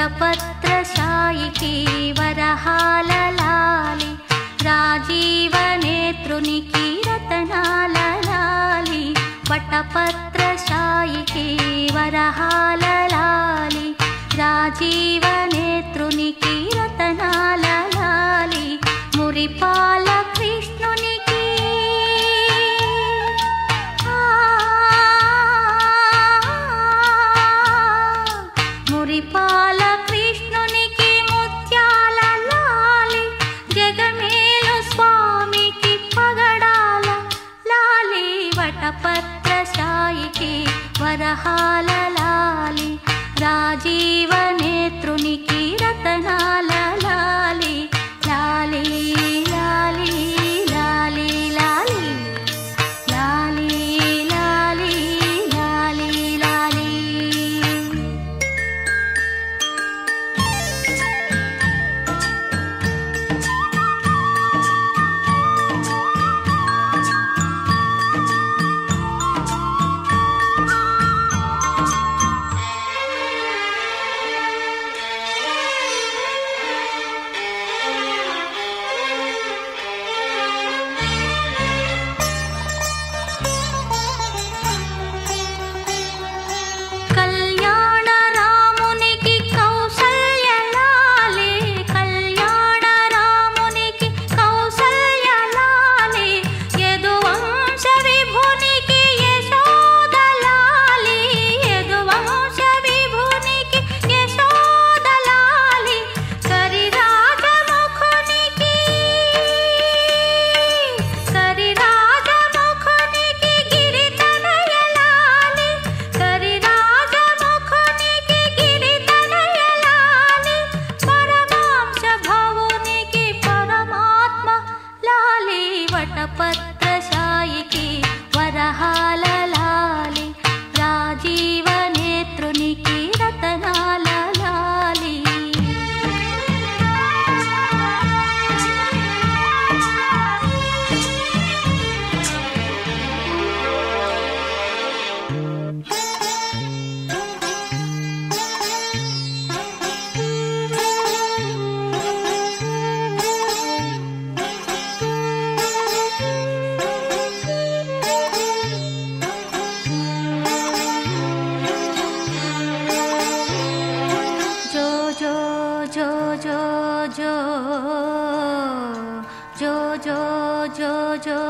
వటపత్రశాయికి వరహాల లాలి రాజీవనేత్రునికి రతనాల లాలి వటపత్రశాయికి వరహాల లాలి రాజీవనేత్రునికి రతనాల లాలి మురిపాల కృష్ణునికి మురిపాల కృష్ణునికి ముత్యాల లాలి జగమేలు స్వామికి పగడాల లాలి వటపత్రశాయికి వరహాల లాలి రాజీవనేత్రునికి రతనాల లాలి లాలి లాలి లాలి లాలి లాలి లాలి లాలి లాలి. కళ్యాణ రామునికి కౌసల్య లాలి కళ్యాణ రామునికి కౌసల్య లాలి యదువంశ విభునికి యశోద లాలి యదువంశ విభునికి యశోద లాలి కరిరాజముఖునికి గిరితనయ లాలి కరిరాజముఖునికి గిరితనయ లాలి పరమాంశ భవునికి పరమాత్మ లాలి వటపత్రశాయికి వరహాల లాలి రాజీవనేత్రునికి రతనాల లాలి. జో జో జో జో జో జో జో జో జో